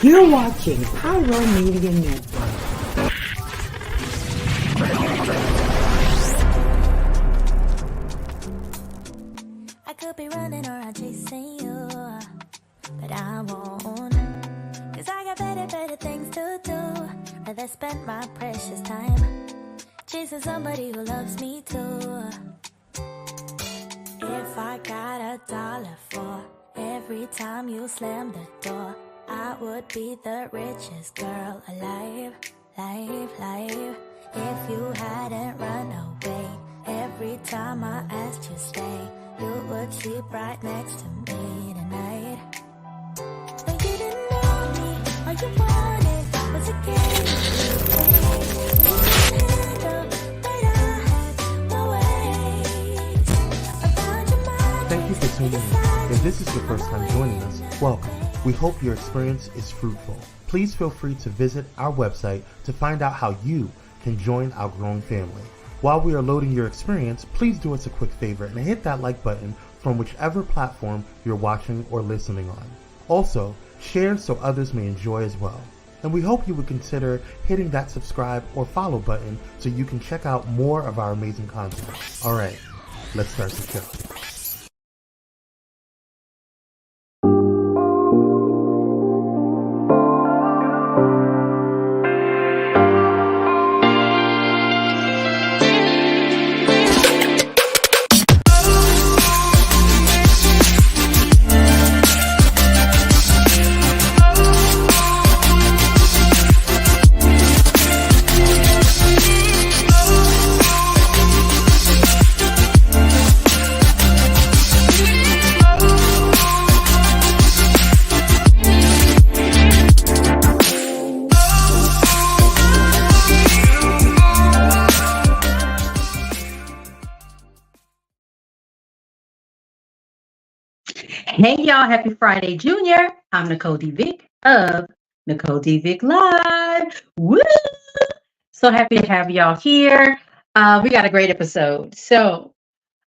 You're watching Pyro Media Network. I could be running around chasing you, but I won't. Cause I got better things to do. Rather spend my precious time chasing somebody who loves me too. If I got $1 for every time you slam the door, I would be the richest girl alive, life. If you hadn't run away every time I asked you stay, you would sleep right next to me tonight. But you didn't know me, all you wanted was a game you played. You couldn't handle, but I had my ways. I found your mind. Thank you for tuning in. If this is your first time joining us, welcome. We hope your experience is fruitful. Please feel free to visit our website to find out how you can join our growing family. While we are loading your experience, please do us a quick favor and hit that like button from whichever platform you're watching or listening on. Also, share so others may enjoy as well. And we hope you would consider hitting that subscribe or follow button so you can check out more of our amazing content. All right, let's start the show. Hey y'all, happy Friday, Junior. I'm Nicole D. Vick of Nicole D. Vick Live. Woo! So happy to have y'all here. We got a great episode. So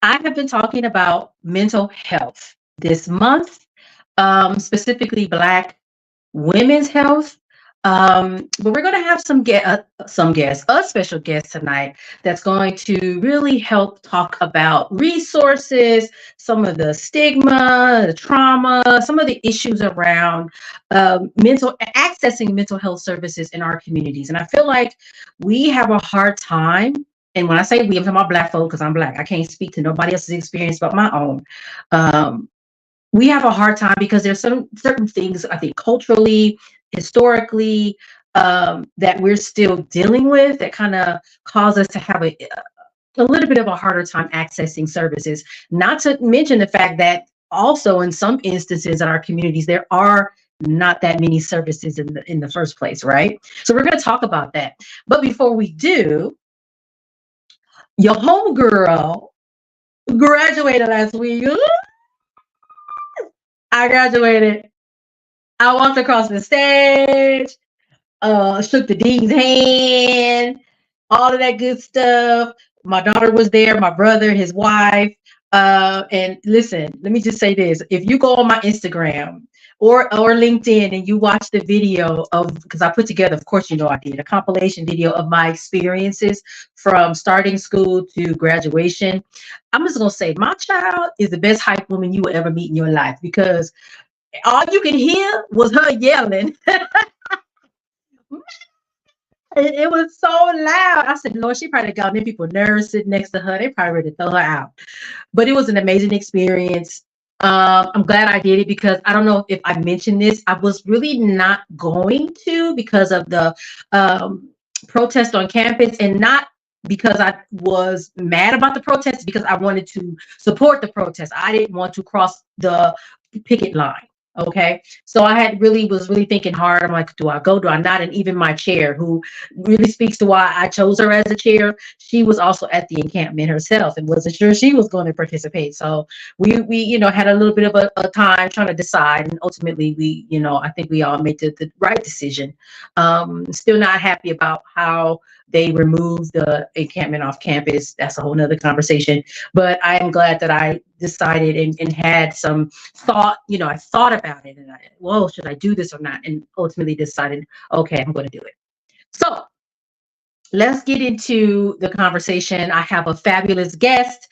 I have been talking about mental health this month, specifically Black women's health. But we're going to have a special guest tonight that's going to really help talk about resources, some of the stigma, the trauma, some of the issues around accessing mental health services in our communities. And I feel like we have a hard time. And when I say we, I'm talking about Black folk because I'm Black. I can't speak to nobody else's experience but my own. We have a hard time because there's certain things, I think, culturally, historically, that we're still dealing with that kind of cause us to have a little bit of a harder time accessing services. Not to mention the fact that also in some instances in our communities, there are not that many services in the first place, right? So we're going to talk about that. But before we do, your homegirl graduated last week. I graduated. I walked across the stage, shook the dean's hand, all of that good stuff. My daughter was there, my brother, his wife. And listen, let me just say this. If you go on my Instagram or LinkedIn and you watch the video because I put together, of course, you know I did, a compilation video of my experiences from starting school to graduation. I'm just going to say my child is the best hype woman you will ever meet in your life because all you could hear was her yelling. It was so loud. I said, Lord, she probably got people nervous sitting next to her. They probably ready to throw her out. But it was an amazing experience. I'm glad I did it because I don't know if I mentioned this. I was really not going to because of the protest on campus, and not because I was mad about the protest, because I wanted to support the protest. I didn't want to cross the picket line. Okay, so I was really thinking hard. I'm like, do I go? Do I not? And even my chair, who really speaks to why I chose her as a chair, she was also at the encampment herself and wasn't sure she was going to participate. So we had a little bit of a time trying to decide, and ultimately I think we all made the right decision. Still not happy about how they removed the encampment off campus. That's a whole nother conversation. But I am glad that I decided and had some thought, I thought about it and well, should I do this or not? And ultimately decided, okay, I'm going to do it. So let's get into the conversation. I have a fabulous guest,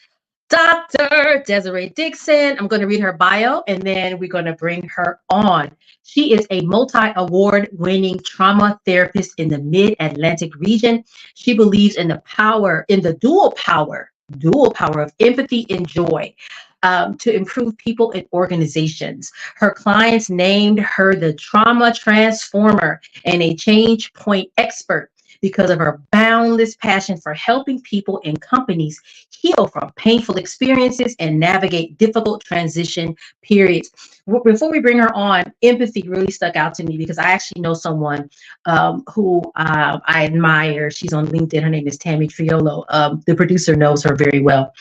Dr. Desyree Dixon. I'm going to read her bio and then we're going to bring her on. She is a multi-award winning trauma therapist in the Mid-Atlantic region. She believes in the dual power of empathy and joy to improve people and organizations. Her clients named her the trauma transformer and a change point expert because of her boundless passion for helping people and companies heal from painful experiences and navigate difficult transition periods. Before we bring her on, empathy really stuck out to me because I actually know someone who I admire. She's on LinkedIn. Her name is Tammy Triolo. The producer knows her very well.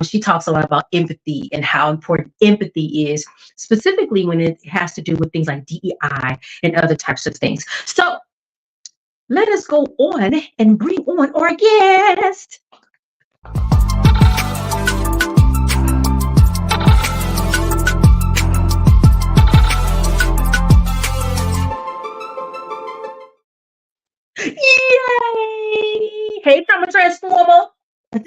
She talks a lot about empathy and how important empathy is, specifically when it has to do with things like DEI and other types of things. So let us go on and bring on our guest. Yay! Hey, Trauma Transformer. Hey!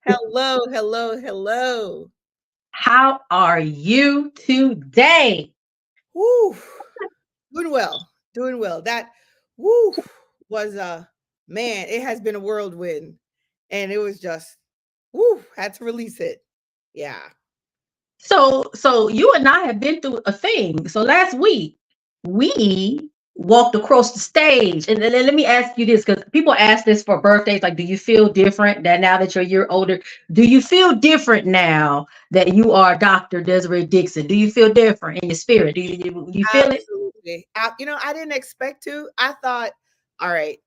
Hello. How are you today? Woo! Doing well. That was man, it has been a whirlwind. And it was just had to release it. Yeah. So you and I have been through a thing. So last week we walked across the stage, and let me ask you this, because people ask this for birthdays, like, do you feel different that now that you're a year older? Do you feel different now that you are Dr. Desyree Dixon? Do you feel different in your spirit? Do you feel it? Absolutely. I didn't expect to. I thought, all right,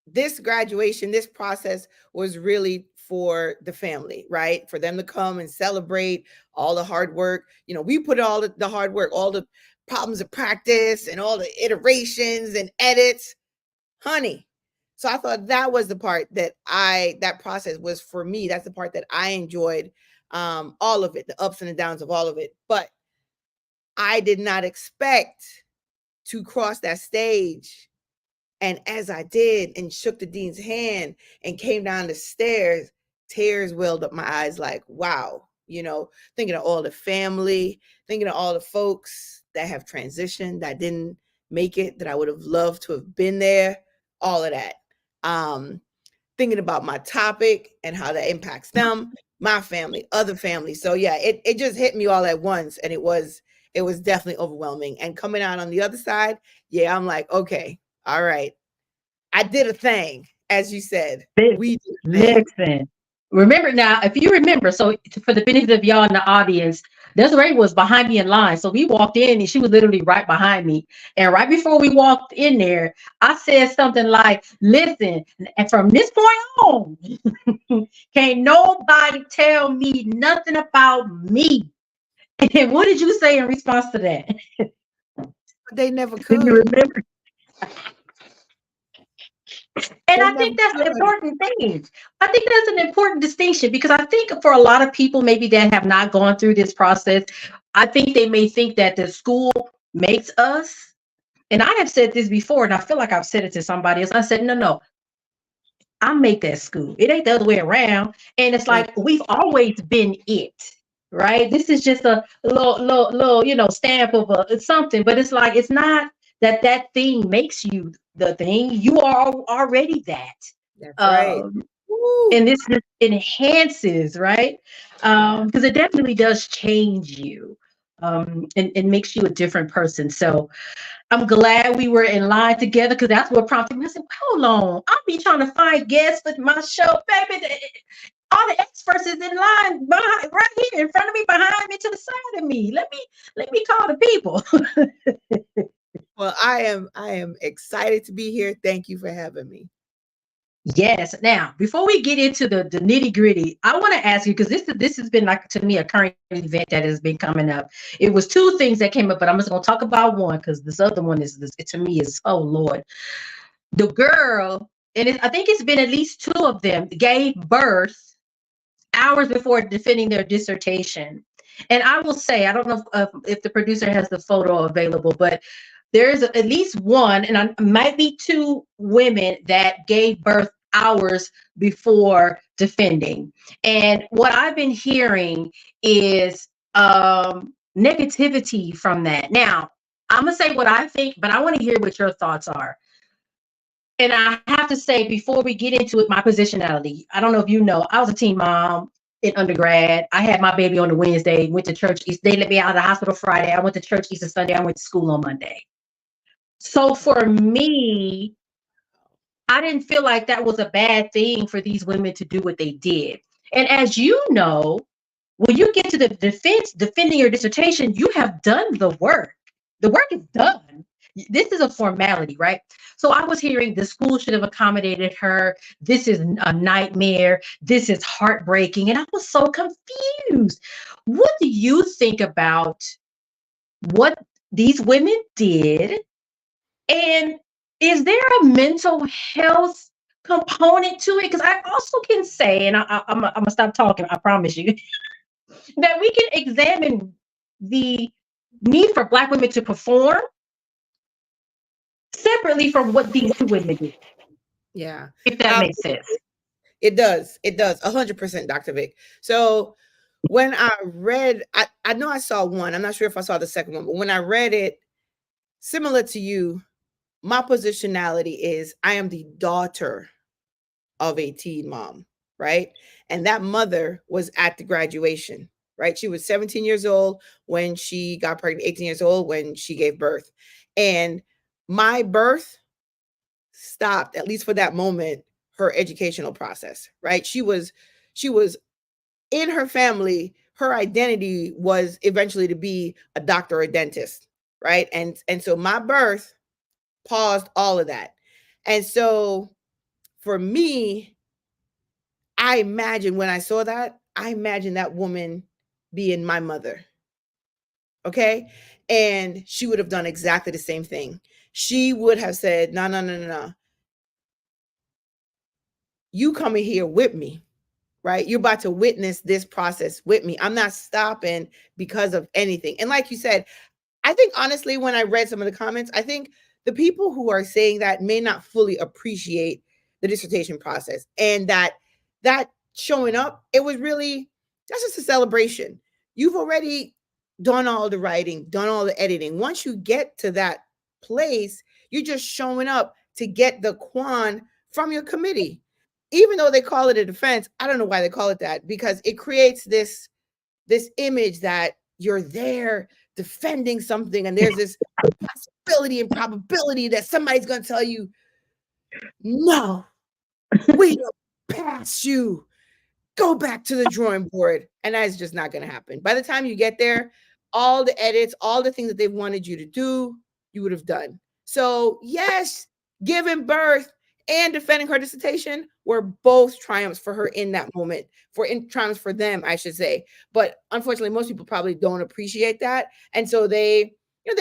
this graduation, this process was really for the family, right? For them to come and celebrate all the hard work. We put all the hard work, all the problems of practice and all the iterations and edits, honey. So I thought that was the part that process was for me. That's the part that I enjoyed, all of it, the ups and the downs of all of it. But I did not expect to cross that stage. And as I did and shook the dean's hand and came down the stairs, tears welled up my eyes like, wow, thinking of all the family, thinking of all the folks that have transitioned, that didn't make it, that I would have loved to have been there, all of that. Thinking about my topic and how that impacts them, my family, other families. So yeah, it just hit me all at once. And it was definitely overwhelming. And coming out on the other side, yeah, I'm like, okay, all right. I did a thing, as you said. Listen. Remember now, if you remember, so for the benefit of y'all in the audience, Desiree was behind me in line. So we walked in and she was literally right behind me. And right before we walked in there, I said something like, listen, and from this point on, can't nobody tell me nothing about me. And what did you say in response to that? They never could. Did you remember? And I think that's an important thing. I think that's an important distinction, because I think for a lot of people, maybe that have not gone through this process, I think they may think that the school makes us. And I have said this before, and I feel like I've said it to somebody else. I said, no, I make that school. It ain't the other way around. And it's like, we've always been it, right? This is just a little, stamp of something, but it's like, it's not that thing makes you the thing. You are already that. That's right. And this just enhances, right? Because it definitely does change you, and makes you a different person. So I'm glad we were in line together, because that's what prompted me. I said, hold on, I'll be trying to find guests for my show, baby. All the experts is in line behind, right here in front of me, behind me, to the side of me. Let me call the people. Well, I am excited to be here. Thank you for having me. Yes. Now, before we get into the nitty gritty, I want to ask you, because this has been, like, to me, a current event that has been coming up. It was two things that came up, but I'm just going to talk about one, because this other one to me is, oh Lord. the girl, and I think it's been at least 2 of them, gave birth hours before defending their dissertation. And I will say, I don't know if the producer has the photo available, but there's at least one, and I might be 2 women that gave birth hours before defending. And what I've been hearing is negativity from that. Now, I'm gonna say what I think, but I want to hear what your thoughts are. And I have to say, before we get into it, my positionality. I don't know if you know, I was a teen mom in undergrad. I had my baby on a Wednesday, went to church. They let me out of the hospital Friday. I went to church Easter Sunday. I went to school on Monday. So for me, I didn't feel like that was a bad thing for these women to do what they did. And as you know, when you get to the defending your dissertation, you have done the work. The work is done. This is a formality, right? So I was hearing the school should have accommodated her. This is a nightmare. This is heartbreaking. And I was so confused. What do you think about what these women did? And is there a mental health component to it? Because I also can say, and I'm going to stop talking, I promise you, that we can examine the need for Black women to perform separately from what these 2 women did. Yeah. If that makes sense. It does. It does. 100%, Dr. Vick. So when I read, I know I saw one. I'm not sure if I saw the second one, but when I read it, similar to you, my positionality is I am the daughter of a teen mom, right? And that mother was at the graduation, right? She was 17 years old when she got pregnant, 18 years old when she gave birth. And my birth stopped, at least for that moment, her educational process, right? She was in her family, her identity was eventually to be a doctor or a dentist, right? And so my birth paused all of that. And so for me, I imagine when I saw that, I imagine that woman being my mother. Okay. And she would have done exactly the same thing. She would have said, no, no, no, no, no. You coming here with me, right? You're about to witness this process with me. I'm not stopping because of anything. And like you said, I think honestly, when I read some of the comments, I think the people who are saying that may not fully appreciate the dissertation process, and that showing up, it was really, that's just a celebration. You've already done all the writing, done all the editing. Once you get to that place, you're just showing up to get the quan from your committee. Even though they call it a defense, I don't know why they call it that, because it creates this image that you're there defending something, and there's this possibility and probability that somebody's going to tell you, no, we don't pass you. Go back to the drawing board. And that's just not going to happen. By the time you get there, all the edits, all the things that they wanted you to do, you would have done. So yes, giving birth and defending her dissertation were both triumphs for her in that moment, triumphs for them, I should say. But unfortunately, most people probably don't appreciate that. And so they're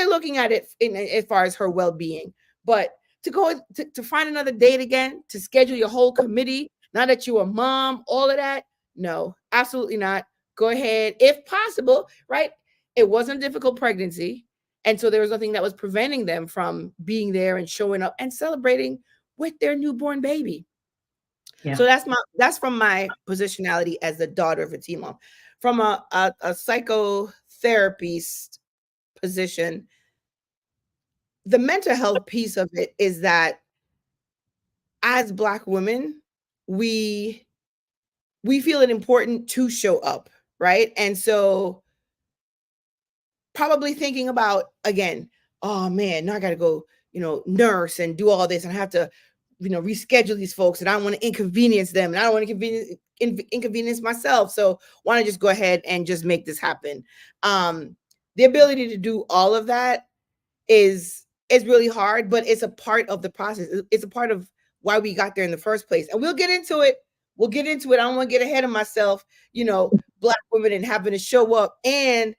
looking at it as far as her well-being. But to go to find another date again, to schedule your whole committee, now that you're a mom, all of that, no, absolutely not. Go ahead, if possible, right? It wasn't a difficult pregnancy. And so there was nothing that was preventing them from being there and showing up and celebrating with their newborn baby. Yeah. So that's from my positionality as the daughter of a teen mom. From a psychotherapist position, the mental health piece of it is that as Black women, we feel it important to show up, right? And so probably thinking about, again, oh man, now I got to go, nurse and do all this, and I have to, reschedule these folks, and I don't want to inconvenience them, and I don't want to inconvenience myself. So why don't I just go ahead and just make this happen? The ability to do all of that is really hard, but it's a part of the process. It's a part of why we got there in the first place. And we'll get into it. I don't want to get ahead of myself, Black women and having to show up, and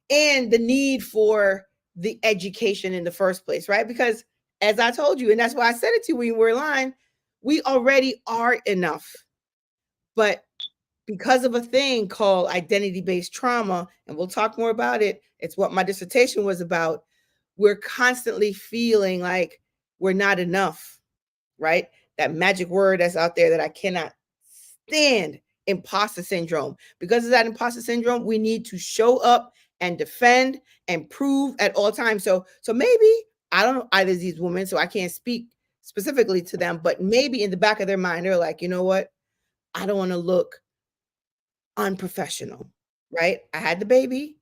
the need for the education in the first place, right? Because as I told you, and that's why I said it to you when you were in line, we already are enough. But because of a thing called identity-based trauma, and we'll talk more about it, it's what my dissertation was about, we're constantly feeling like we're not enough, right? That magic word that's out there that I cannot stand, imposter syndrome. Because of that imposter syndrome, we need to show up and defend and prove at all times. So maybe, I don't know either of these women, so I can't speak specifically to them, but maybe in the back of their mind, they're like, you know what? I don't want to look unprofessional, right? I had the baby.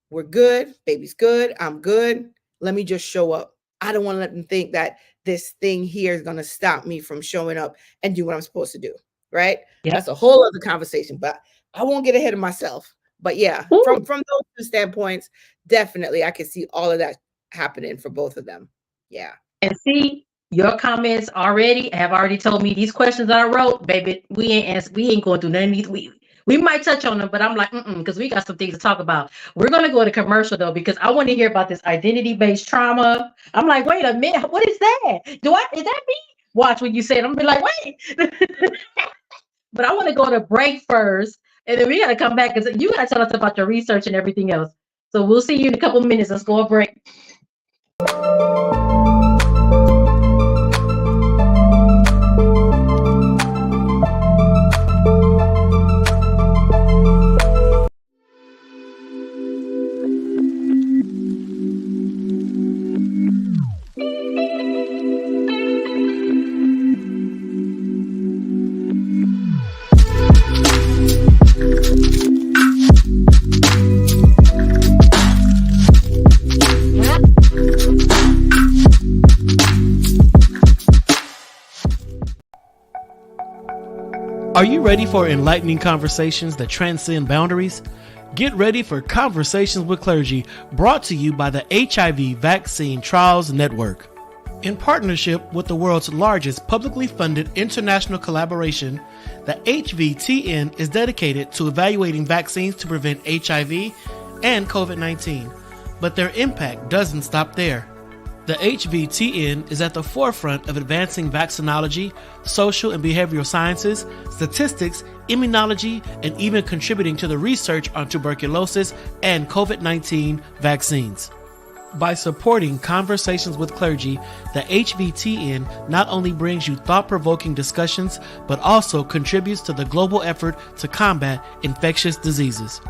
We're good. Baby's good. I'm good. Let me just show up. I don't want to let them think that this thing here is going to stop me from showing up and do what I'm supposed to do, right? Yep. That's a whole other conversation, but I won't get ahead of myself. But yeah, from those two standpoints, definitely I can see all of that happening for both of them. Yeah. And see, your comments have already told me these questions that I wrote, baby, we ain't going through none of these. We might touch on them, but I'm like, because we got some things to talk about. We're going to go to commercial though, because I want to hear about this identity-based trauma. I'm like, wait a minute, what is that? Is that me? Watch what you said. I'm gonna be like, wait. But I want to go to break first, and then we got to come back because you got to tell us about your research and everything else. So we'll see you in a couple minutes. Let's go a break. Are you ready for enlightening conversations that transcend boundaries? Get ready for Conversations with Clergy, brought to you by the HIV Vaccine Trials Network. In partnership with the world's largest publicly funded international collaboration, the HVTN is dedicated to evaluating vaccines to prevent HIV and COVID-19. But their impact doesn't stop there. The HVTN is at the forefront of advancing vaccinology, social and behavioral sciences, statistics, immunology, and even contributing to the research on tuberculosis and COVID-19 vaccines. By supporting Conversations with Clergy, the HVTN not only brings you thought-provoking discussions, but also contributes to the global effort to combat infectious diseases.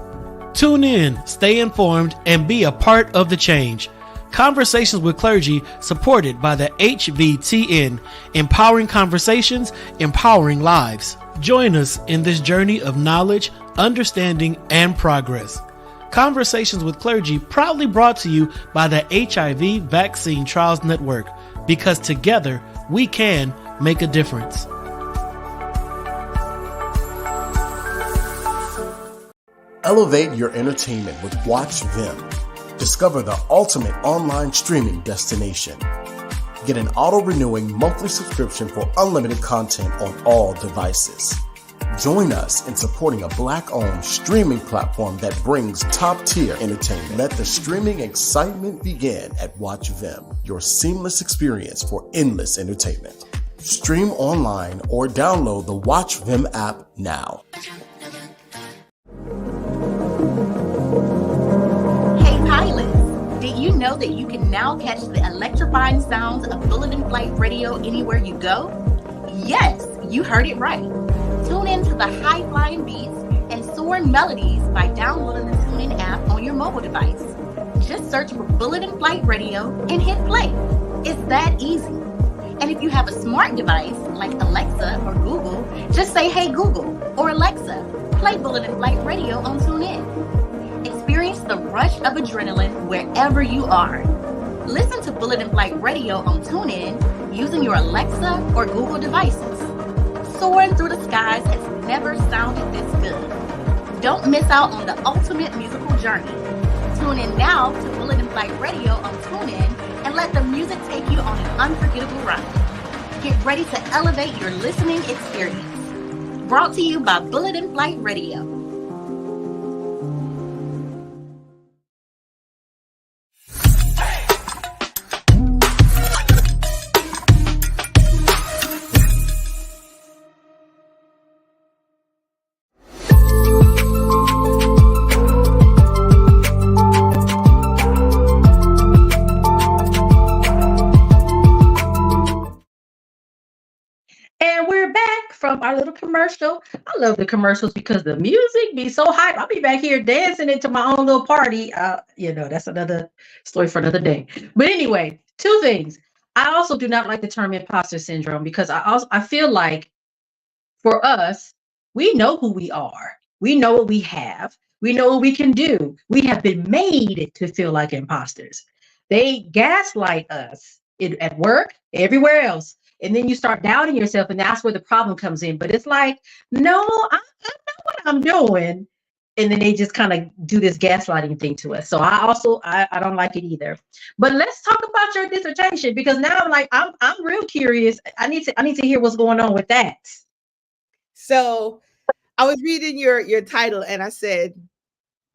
Tune in, stay informed, and be a part of the change. Conversations with Clergy, supported by the HVTN, empowering conversations, empowering lives. Join us in this journey of knowledge, understanding, and progress. Conversations with Clergy, proudly brought to you by the HIV Vaccine Trials Network, because together we can make a difference. Elevate your entertainment with Watch Vim. Discover the ultimate online streaming destination. Get an auto-renewing monthly subscription for unlimited content on all devices. Join us in supporting a Black-owned streaming platform that brings top-tier entertainment. Let the streaming excitement begin at Watch Vim, your seamless experience for endless entertainment. Stream online or download the Watch Vim app now. Did you know that you can now catch the electrifying sounds of Bulletin Flight Radio anywhere you go? Yes, you heard it right. Tune in to the high-flying beats and soaring melodies by downloading the TuneIn app on your mobile device. Just search for Bulletin Flight Radio and hit play. It's that easy. And if you have a smart device like Alexa or Google, just say, "Hey Google," or "Alexa, play Bulletin Flight Radio on TuneIn." Experience the rush of adrenaline wherever you are. Listen to Bulletin Flight Radio on TuneIn using your Alexa or Google devices. Soaring through the skies has never sounded this good. Don't miss out on the ultimate musical journey. Tune in now to Bulletin Flight Radio on TuneIn and let the music take you on an unforgettable ride. Get ready to elevate your listening experience. Brought to you by Bulletin Flight Radio. our little commercial. I love the commercials because the music be so hype. I'll be back here dancing into my own little party. That's another story for another day. But anyway, two things. I also do not like the term imposter syndrome because I feel like for us, we know who we are. We know what we have. We know what we can do. We have been made to feel like imposters. They gaslight us at work, everywhere else. And then you start doubting yourself, and that's where the problem comes in. But it's like, no, I know what I'm doing. And then they just kind of do this gaslighting thing to us. So I don't like it either. But let's talk about your dissertation because now I'm real curious. I need to hear what's going on with that. So I was reading your title and I said,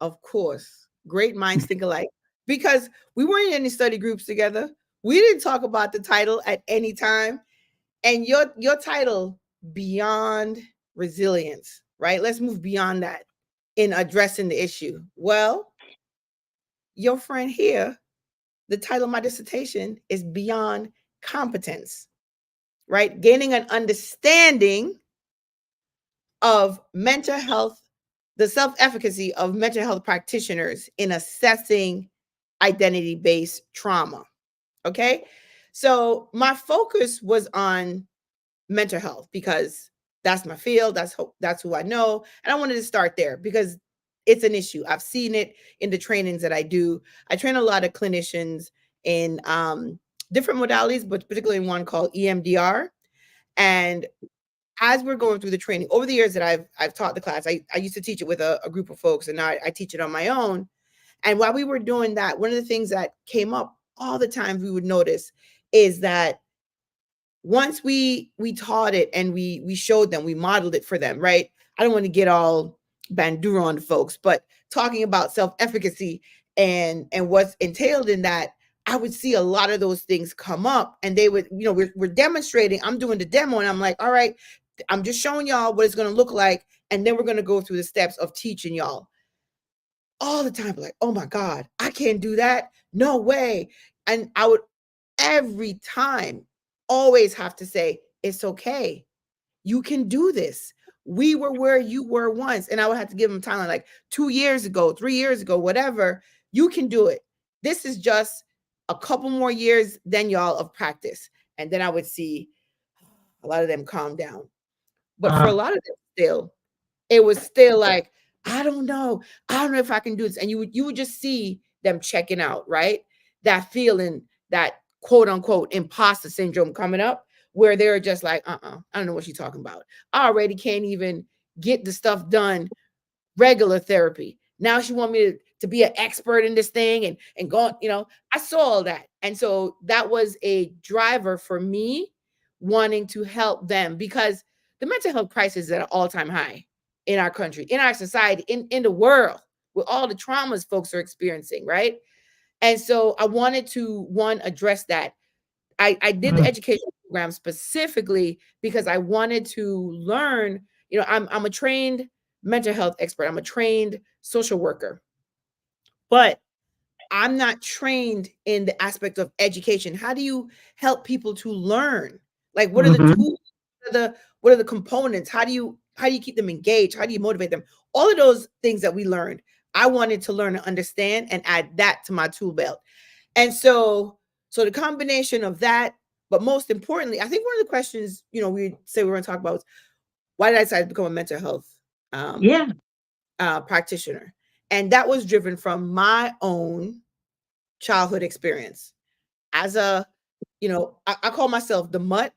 of course, great minds think alike, because we weren't in any study groups together. We didn't talk about the title at any time. And your title, Beyond Resilience, right? Let's move beyond that in addressing the issue. Well, your friend here, the title of my dissertation is Beyond Competence, right? Gaining an understanding of mental health, the self-efficacy of mental health practitioners in assessing identity-based trauma. Okay. So my focus was on mental health because that's my field. That's who I know. And I wanted to start there because it's an issue. I've seen it in the trainings that I do. I train a lot of clinicians in different modalities, but particularly one called EMDR. And as we're going through the training over the years that I've taught the class, I used to teach it with a group of folks, and now I teach it on my own. And while we were doing that, one of the things that came up all the time we would notice is that once we taught it and we showed them, we modeled it for them, right? I don't want to get all bandura on folks, but talking about self-efficacy and what's entailed in that, I would see a lot of those things come up, and they would, we're demonstrating, I'm doing the demo, and I'm like, all right, I'm just showing y'all what it's going to look like. And then we're going to go through the steps of teaching y'all. All the time, like, oh my God, I can't do that. No way. And I would every time always have to say, it's okay. You can do this. We were where you were once. And I would have to give them time, like 2 years ago, 3 years ago, whatever. You can do it. This is just a couple more years than y'all of practice. And then I would see a lot of them calm down. But for a lot of them still, it was still like, I don't know if I can do this. And you would just see them checking out, right? That feeling, that quote unquote imposter syndrome coming up, where they're just like, I don't know what she's talking about. I already can't even get the stuff done, regular therapy. Now she want me to be an expert in this thing and go, I saw all that. And so that was a driver for me wanting to help them, because the mental health crisis is at an all-time high in our country, in our society, in the world, with all the traumas folks are experiencing, right? And so I wanted to, one, address that. I did the education program specifically because I wanted to learn, I'm a trained mental health expert. I'm a trained social worker, but I'm not trained in the aspect of education. How do you help people to learn? Like, what are the tools? What are the components? How do you keep them engaged? How do you motivate them? All of those things that we learned, I wanted to learn and understand and add that to my tool belt. And so the combination of that, but most importantly, I think one of the questions, we say we're going to talk about was, why did I decide to become a mental health practitioner? And that was driven from my own childhood experience. As I call myself the mutt,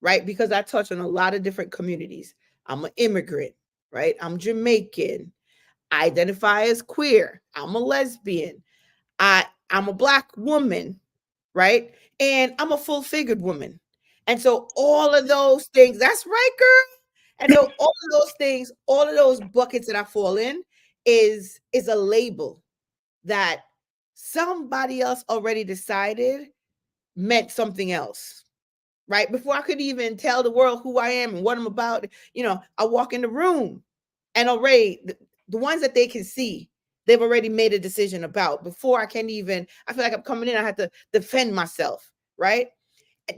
right? Because I touch on a lot of different communities. I'm an immigrant, right? I'm Jamaican. I identify as queer. I'm a lesbian. I'm a Black woman, right? And I'm a full-figured woman. And so all of those things, that's right, girl. And so all of those things, all of those buckets that I fall in is a label that somebody else already decided meant something else, right? Before I could even tell the world who I am and what I'm about, I walk in the room and already the ones that they can see, they've already made a decision about before I feel like I'm coming in, I have to defend myself, right?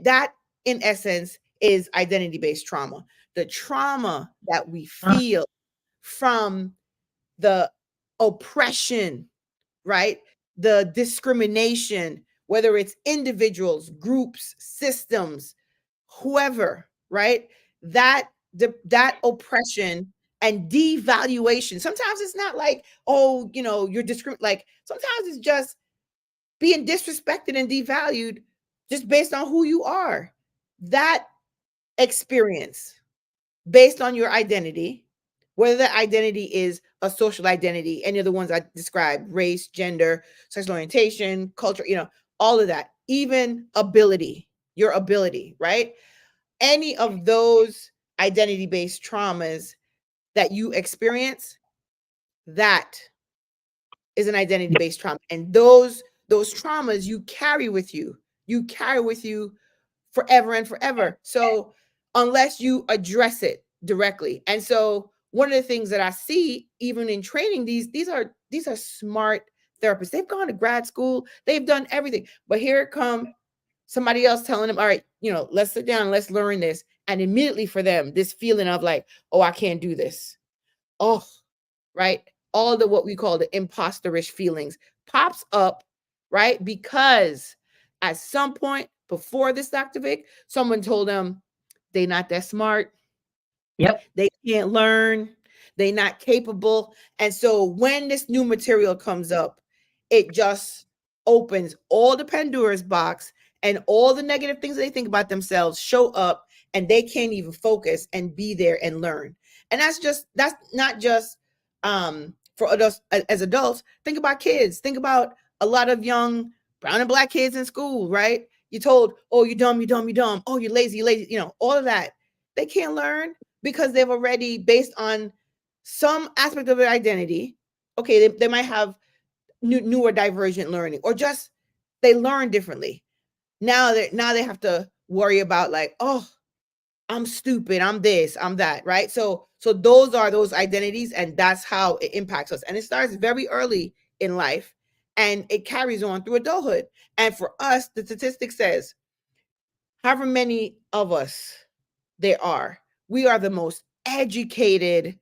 That in essence is identity-based trauma. the trauma that we feel from the oppression, right? The discrimination, whether it's individuals, groups, systems, whoever, right? That oppression and devaluation. Sometimes it's not like, oh, you're like sometimes it's just being disrespected and devalued just based on who you are. That experience based on your identity, whether that identity is a social identity, any of the ones I described, race, gender, sexual orientation, culture, all of that, even your ability, right? Any of those identity-based traumas that you experience, that is an identity-based trauma. And those traumas you carry with you forever and forever. So unless you address it directly. And so one of the things that I see even in training, these are smart therapists. They've gone to grad school, they've done everything. But here come somebody else telling them, all right, let's sit down, let's learn this. And immediately for them, this feeling of like, oh, I can't do this. Oh, right. All the what we call the imposterish feelings pops up, right? Because at some point before this, Dr. Vick, someone told them they're not that smart. Yep. They can't learn. They're not capable. And so when this new material comes up, it just opens all the Pandora's box, and all the negative things that they think about themselves show up, and they can't even focus and be there and learn. And that's not just for adults. As adults, think about kids. Think about a lot of young brown and black kids in school, right? You're told, oh, you're dumb, you're dumb, you're dumb. Oh, you're lazy, all of that. They can't learn because they've already, based on some aspect of their identity, okay, they might have newer divergent learning, or just they learn differently. Now they have to worry about like, oh, I'm stupid, I'm this, I'm that, right? So those are those identities, and that's how it impacts us. And it starts very early in life, and it carries on through adulthood. And for us, the statistic says, however many of us there are, we are the most educated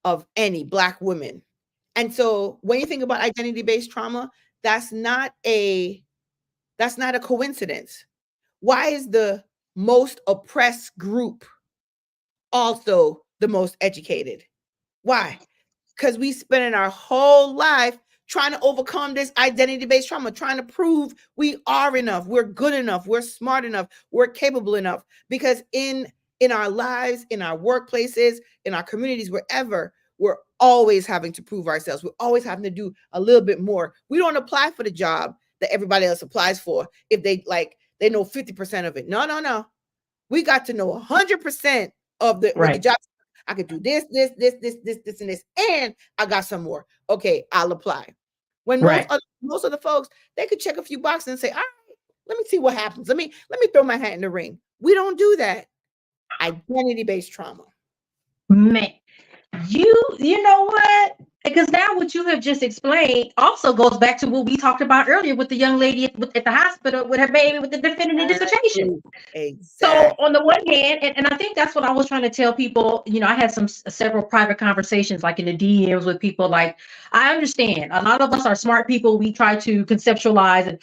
of any Black women. And so when you think about identity-based trauma, that's not a coincidence. Why is the most oppressed group also the most educated? Why? Because we spending our whole life trying to overcome this identity-based trauma, trying to prove we are enough, we're good enough, we're smart enough, we're capable enough. Because in our lives, in our workplaces, in our communities, wherever, we're always having to prove ourselves. We're always having to do a little bit more. We don't apply for the job that everybody else applies for if they know 50% of it. No. We got to know 100% of the, right. the job. I could do this, and this, and I got some more. Okay, I'll apply. When most of the folks, they could check a few boxes and say, all right, let me see what happens. Let me throw my hat in the ring. We don't do that. Identity-based trauma. Man, you know what? Because now what you have just explained also goes back to what we talked about earlier with the young lady at the hospital with her baby with the definitive dissertation. Exactly. So on the one hand, and I think that's what I was trying to tell people, I had several private conversations like in the DMs with people. Like, I understand a lot of us are smart people. We try to conceptualize and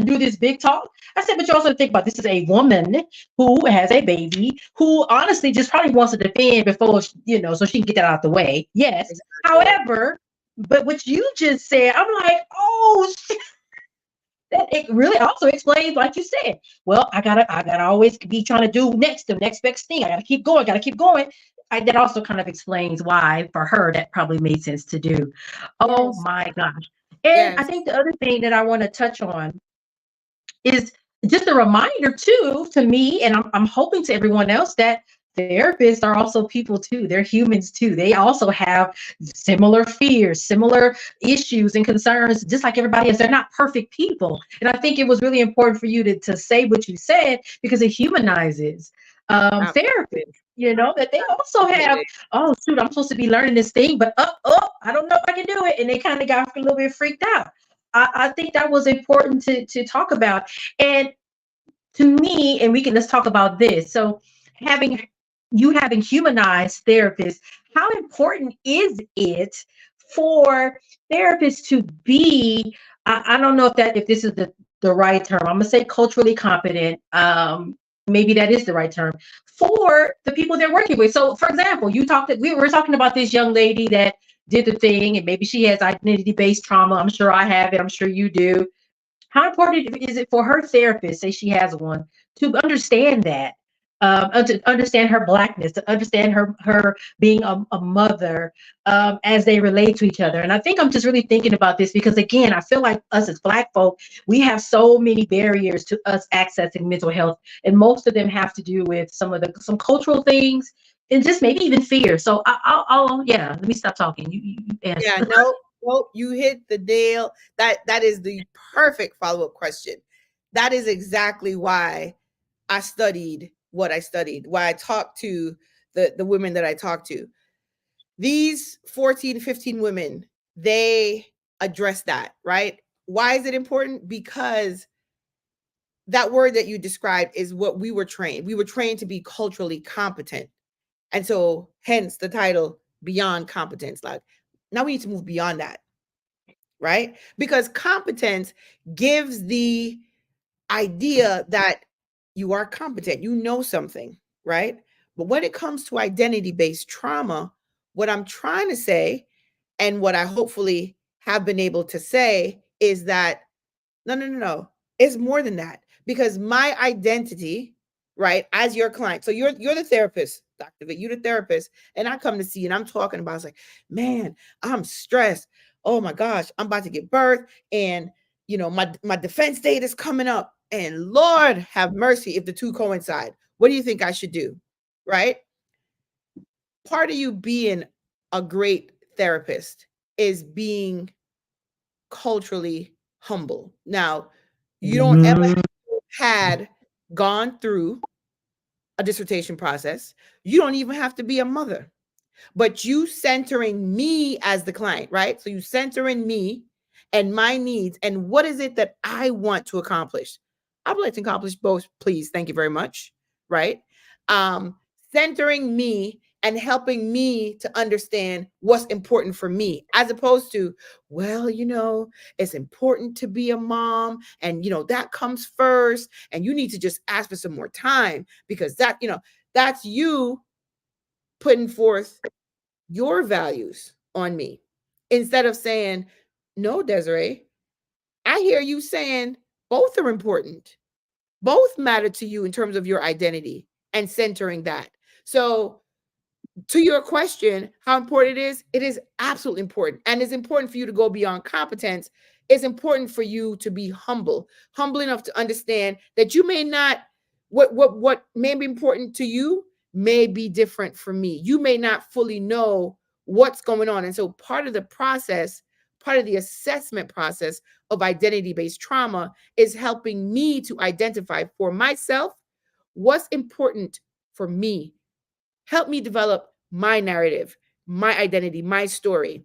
do this big talk. I said, but you also think about this is a woman who has a baby who honestly just probably wants to defend before, so she can get that out the way. Yes. Exactly. However, but what you just said, I'm like, oh, shit. That it really also explains, like you said, well, I gotta always be trying to do the next best thing. I gotta keep going. That also kind of explains why for her that probably made sense to do. Oh yes. My gosh. And yes. I think the other thing that I want to touch on is just a reminder too, to me, and I'm hoping to everyone else, that therapists are also people too. They're humans too. They also have similar fears, similar issues and concerns, just like everybody else. They're not perfect people. And I think it was really important for you to say what you said, because it humanizes therapists, that they also have, oh, shoot, I'm supposed to be learning this thing, but I don't know if I can do it. And they kind of got a little bit freaked out. I think that was important to talk about. And to me, and let's talk about this. So having humanized therapists, how important is it for therapists to be, I don't know if this is the right term. I'm gonna say culturally competent. Maybe that is the right term for the people they're working with. So for example, we were talking about this young lady that did the thing, and maybe she has identity-based trauma. I'm sure I have it. I'm sure you do. How important is it for her therapist, say she has one, to understand that, to understand her Blackness, to understand her being a mother, as they relate to each other? And I think I'm just really thinking about this because, again, I feel like us as Black folk, we have so many barriers to us accessing mental health, and most of them have to do with some cultural things and just maybe even fear. So yeah. Let me stop talking. You answer. Yeah, no, you hit the nail. That is the perfect follow-up question. That is exactly why I studied what I studied, why I talked to the women that I talked to. These 14, 15 women, they address that, right? Why is it important? Because that word that you described is what we were trained. We were trained to be culturally competent. And so hence the title, Beyond Competence. Like, now we need to move beyond that, right? Because competence gives the idea that you are competent, you know something, right? But when it comes to identity-based trauma, what I'm trying to say, and what I hopefully have been able to say, is that no. It's more than that. Because my identity, right, as your client, so you're the therapist, Dr. Vick, you're the therapist, and I come to see you and I'm talking about, it's like, man, I'm stressed. Oh my gosh, I'm about to give birth, and my defense date is coming up, and Lord have mercy if the two coincide. What do you think I should do? Right? Part of you being a great therapist is being culturally humble. Now, you don't ever have had gone through a dissertation process. You don't even have to be a mother, but you centering me as the client, right? So you centering me and my needs and what is it that I want to accomplish. I would like to accomplish both, please. Thank you very much. Right? Centering me and helping me to understand what's important for me, as opposed to, well, it's important to be a mom, and that comes first, and you need to just ask for some more time, because that's you putting forth your values on me, instead of saying, no, Desyree, I hear you saying both are important. Both matter to you in terms of your identity, and centering that. So to your question, how important it is absolutely important. And it's important for you to go beyond competence. It's important for you to be humble enough to understand that you may not, what may be important to you may be different for me. You may not fully know what's going on. And so part of the process, part of the assessment process of identity-based trauma is helping me to identify for myself what's important for me. Help me develop my narrative, my identity, my story.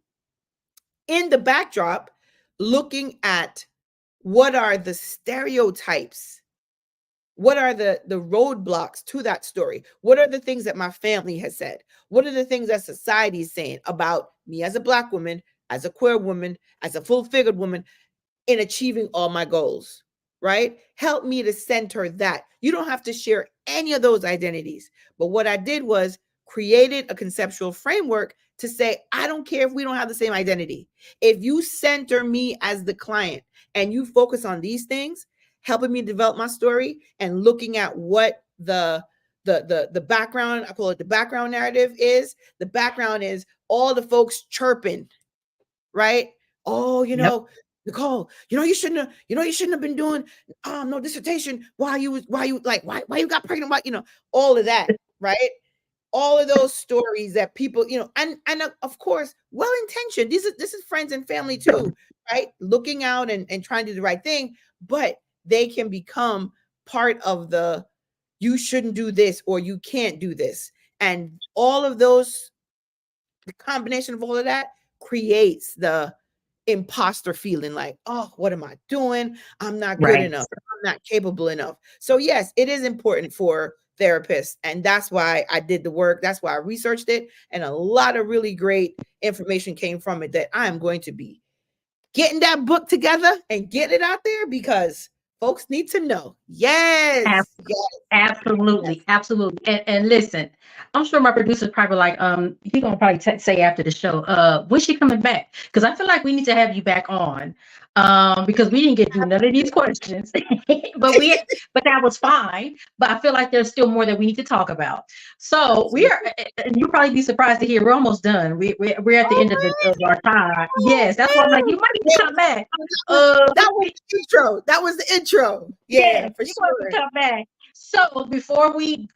In the backdrop, looking at what are the stereotypes, what are the roadblocks to that story? What are the things that my family has said? What are the things that society is saying about me as a Black woman, as a queer woman, as a full-figured woman, in achieving all my goals, right? Help me to center that. You don't have to share any of those identities. But what I did was created a conceptual framework to say, I don't care if we don't have the same identity. If you center me as the client and you focus on these things, helping me develop my story and looking at what the background, I call it the background narrative is. The background is all the folks chirping, right? Oh, Nicole, you shouldn't have been doing no dissertation why you got pregnant, all of that, right? All of those stories that people, and of course, well-intentioned. This is friends and family too, right? Looking out and trying to do the right thing, but they can become part of the, you shouldn't do this or you can't do this. And all of those, the combination of all of that creates the imposter feeling, like, oh, what am I doing? I'm not good enough. I'm not capable enough. So yes, it is important for therapists. And that's why I did the work. That's why I researched it. And a lot of really great information came from it that I'm going to be getting that book together and getting it out there because folks need to know. Yes. Absolutely. And listen, I'm sure my producer's probably like, he gonna probably say after the show, when's she coming back? Because I feel like we need to have you back on. Because we didn't get through none of these questions, but that was fine. But I feel like there's still more that we need to talk about. So we are, and you'll probably be surprised to hear we're almost done. We're at the end of our time. Yes, that's why I'm like, you might need to come back. That was the intro. That was the intro. Yeah, for sure. Come back. So before we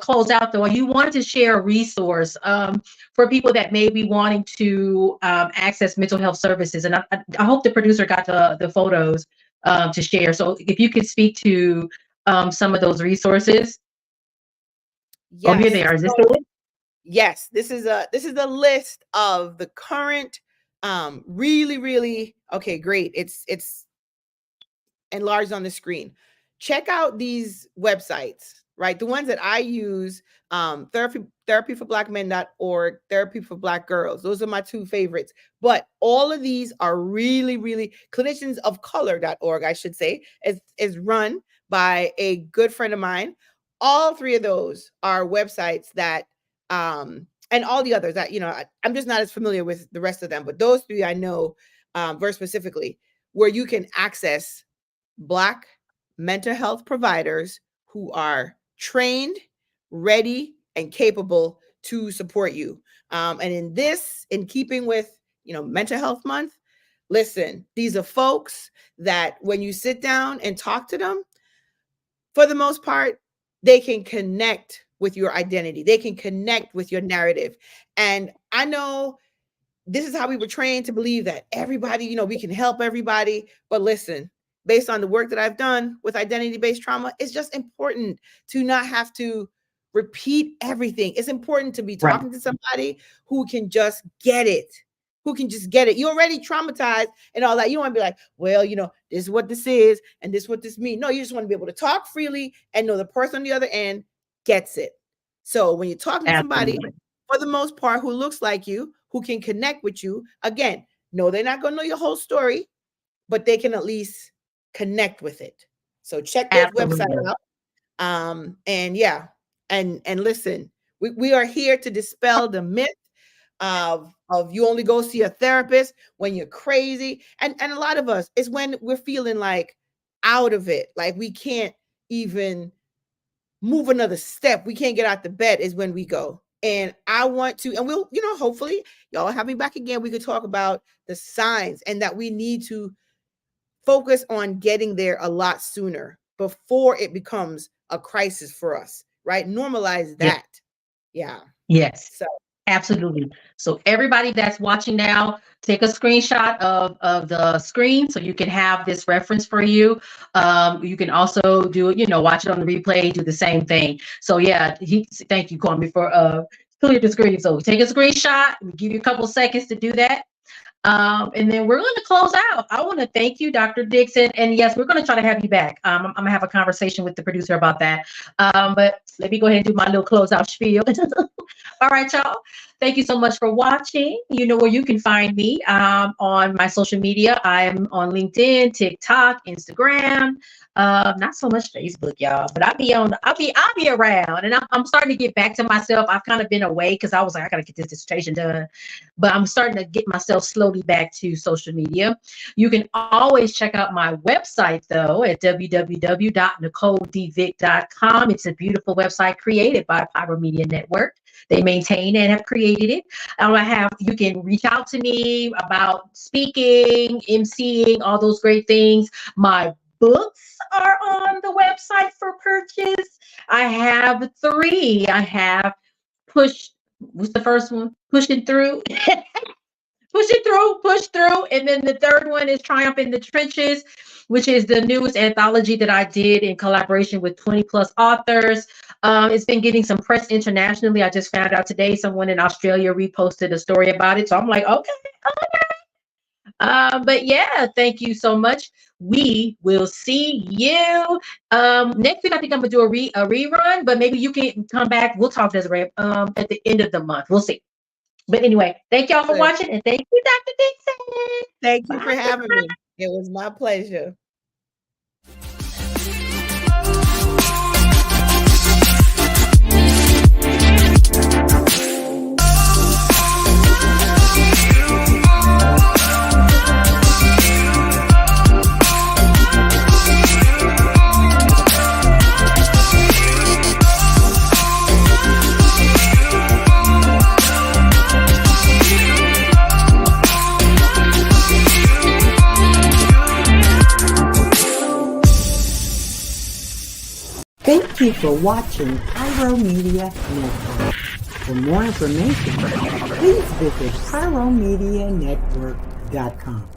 close out, though, you wanted to share a resource for people that may be wanting to access mental health services, and I hope the producer got the photos to share. So if you could speak to some of those resources. Yes. Oh, here they are. Is this the list? Yes, this is a list of the current really okay, great. It's enlarged on the screen. Check out these websites, right? The ones that I use, therapyforblackmen.org, Therapy for Black Girls. Those are my two favorites. But all of these are really cliniciansofcolor.org, I should say, is run by a good friend of mine. All three of those are websites that, and all the others that, I'm just not as familiar with the rest of them, but those three I know very specifically, where you can access Black mental health providers who are trained, ready, and capable to support you. And in keeping with, Mental Health Month, listen, these are folks that when you sit down and talk to them, for the most part, they can connect with your identity. They can connect with your narrative. And I know this is how we were trained to believe that everybody, we can help everybody. But listen, based on the work that I've done with identity-based trauma, it's just important to not have to repeat everything. It's important to be talking to somebody who can just get it, You're already traumatized and all that. You don't want to be like, well, this is what this is and this is what this means. No, you just want to be able to talk freely and know the person on the other end gets it. So when you're talking to somebody, for the most part, who looks like you, who can connect with you, again, no, they're not going to know your whole story, but they can at least connect with it. So check this website out. And listen, we are here to dispel the myth of you only go see a therapist when you're crazy. And a lot of us, is when we're feeling like out of it, like we can't even move another step. We can't get out the bed is when we go. And I want to, and we'll, hopefully y'all have me back again. We could talk about the signs and that we need to focus on getting there a lot sooner before it becomes a crisis for us, right? Normalize that. Yeah. Yes. So absolutely. So everybody that's watching now, take a screenshot of the screen so you can have this reference for you. You can also do it, watch it on the replay, do the same thing. So yeah, thank you, Kwame, for clear the screen. So take a screenshot. We give you a couple seconds to do that. And then we're going to close out. I want to thank you, Dr. Dixon. And yes, we're going to try to have you back. I'm going to have a conversation with the producer about that. But let me go ahead and do my little closeout spiel. All right, y'all. Thank you so much for watching. You know where you can find me on my social media. I'm on LinkedIn, TikTok, Instagram. Not so much Facebook, y'all, but I'll be around, and I'm starting to get back to myself. I've kind of been away because I was like, I gotta get this dissertation done, but I'm starting to get myself slowly back to social media. You can always check out my website though at www.NicoleDvick.com. It's a beautiful website created by Pyro Media Network. They maintain and have created it. You can reach out to me about speaking, emceeing, all those great things. My books are on the website for purchase. I have 3. I have what's the first one? Pushing Through. Push through. And then the third one is Triumph in the Trenches, which is the newest anthology that I did in collaboration with 20 plus authors. It's been getting some press internationally. I just found out today someone in Australia reposted a story about it. So I'm like, okay. But yeah, thank you so much. We will see you next week. I think I'm gonna do a rerun, but maybe you can come back. We'll talk, Desyree, at the end of the month. We'll see. But anyway, thank y'all for watching, and thank you, Dr. Dixon. Thank you for having me. It was my pleasure. Thank you for watching Pyro Media Network. For more information, please visit pyromedianetwork.com.